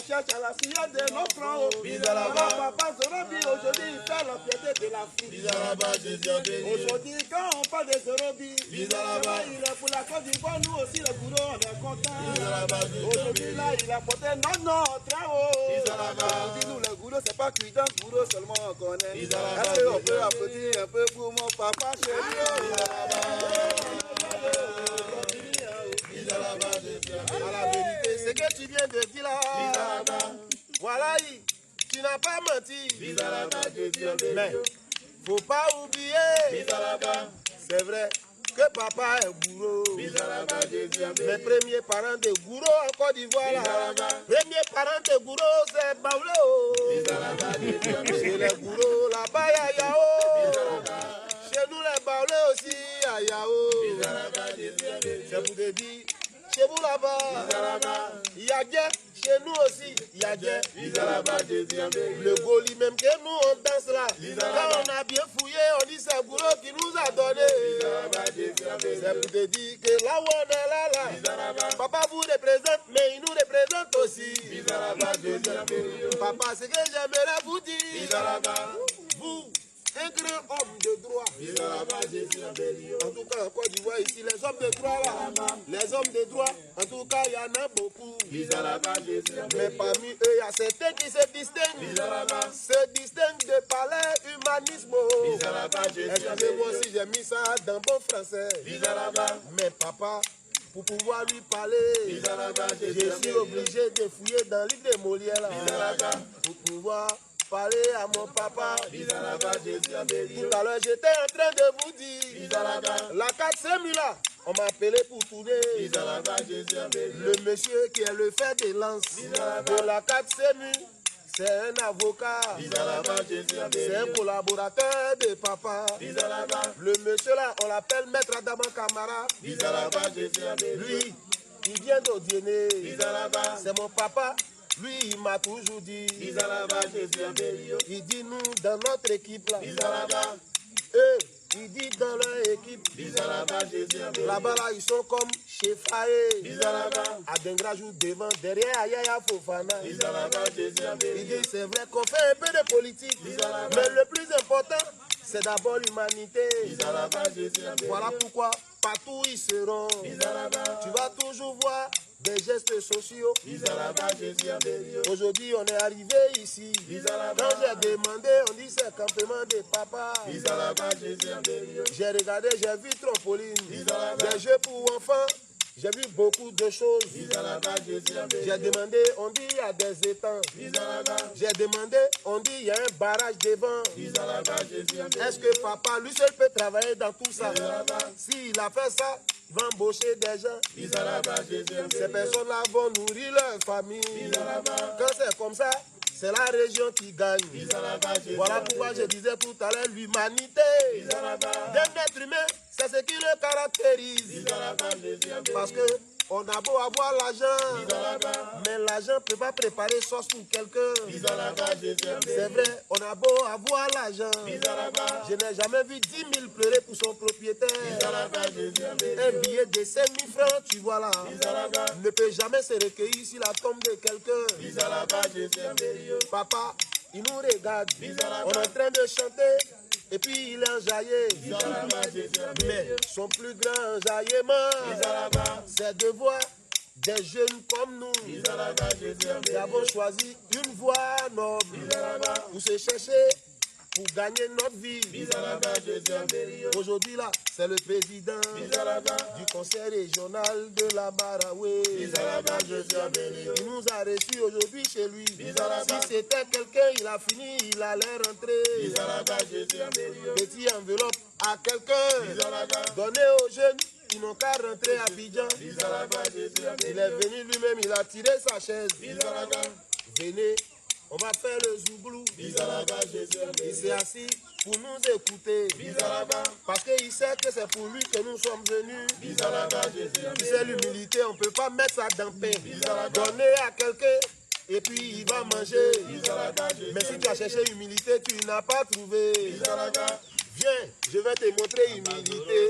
cherche à la sillade de notre en haut. Papa Zorobi, aujourd'hui, il fait la fierté de l'Afrique. Aujourd'hui, quand on parle de Zorobi, il est pour la Côte d'Ivoire, nous aussi, le boulot, on est content. Aujourd'hui, là, il a porté notre en haut. On dit, nous, le boulot, c'est pas cuidant, le boulot seulement, on connaît. Est-ce qu'on peut applaudir un peu pour mon papa chéri? À la vérité, c'est que tu viens de dire là. Voilà, tu n'as pas menti. Mais faut pas oublier, c'est vrai que papa est gourou. Mes premiers parents de gourou en Côte d'Ivoire là. Premier parent de gourou c'est Baoulé. Chez les gourous là-bas il y a Yao. Chez nous les Baoulés aussi il y a Yao. C'est pour te dire. Chez vous là-bas, il y a Dieu. Chez nous aussi, il y a Dieu. Le Goli même que nous on danse là. Quand on a bien fouillé, on dit c'est Gouro qui nous a donné. C'est pour te dire que là où on est là, papa vous représente, mais il nous représente aussi. Papa, c'est que j'aimerais vous dire. Vous. Un grand homme de droit. En tout cas, en Côte d'Ivoire, ici, les hommes de droit, là, les hommes de droit, en tout cas, il y en a beaucoup. Mais parmi eux, il y a certains qui se distinguent. Se distinguent de parler humanisme. Excusez-moi si j'ai mis ça dans bon français. Mais papa, pour pouvoir lui parler, je suis obligé de fouiller dans le livre de Molière, là, pour pouvoir parler à mon papa. Tout à l'heure, j'étais en train de vous dire, la 4 là, on m'a appelé pour tourner. Le monsieur qui est le fer de lance de la 4 c'est un avocat, c'est un collaborateur de papa. Le monsieur là, on l'appelle Maître Adama Kamara. Lui, il vient d'Odiéné. C'est mon papa. Lui, il m'a toujours dit, il dit nous dans notre équipe là, il dit dans leur équipe, là-bas là, ils sont comme chez Faye, à Dengrajou devant, derrière Ayaya Fofana. Il dit c'est vrai qu'on fait un peu de politique, mais le plus important, c'est d'abord l'humanité. Voilà pourquoi partout ils seront. Tu vas toujours voir des gestes sociaux. Aujourd'hui, on est arrivé ici. Quand j'ai demandé, on dit c'est campement de papa. J'ai regardé, j'ai vu trampoline, des jeux pour enfants. J'ai vu beaucoup de choses. J'ai demandé, on dit il y a des étangs. J'ai demandé, on dit il y a un barrage devant. Est-ce que papa, lui seul peut travailler dans tout ça? S'il a fait ça, il va embaucher des gens. Ces personnes-là vont nourrir leur famille. Quand c'est comme ça, c'est la région qui gagne. Voilà pourquoi je disais tout à l'heure, l'humanité d'un être humain, c'est ce qui le caractérise. Parce que on a beau avoir l'argent, mais l'argent ne peut pas préparer sauce pour quelqu'un. C'est vrai, on a beau avoir l'argent. Je n'ai jamais vu 10 000 pleurer pour son propriétaire. Un billet de 5 000 francs, tu vois là, ne peut jamais se recueillir sur la tombe de quelqu'un. Papa, il nous regarde. On est en train de chanter. Et puis il est enjaillé. Mais son plus grand enjaillement, c'est de voir des jeunes comme nous qui avons choisi une voie noble pour se chercher, pour gagner notre vie. Aujourd'hui là, c'est le président du conseil régional de la Maraoué. Il nous a reçus aujourd'hui chez lui. Si c'était quelqu'un, il a fini, il allait rentrer. Petit enveloppe à quelqu'un, donné aux jeunes. Ils n'ont qu'à rentrer à Abidjan. Il est venu lui-même, il a tiré sa chaise. Venez, on va faire le zouglou. Il s'est assis pour nous écouter. Parce qu'il sait que c'est pour lui que nous sommes venus. Il sait l'humilité, on ne peut pas mettre ça dans le pain. Donner à quelqu'un et puis il va manger. Mais si tu as cherché humilité, tu n'as pas trouvé. Viens, je vais te montrer humilité.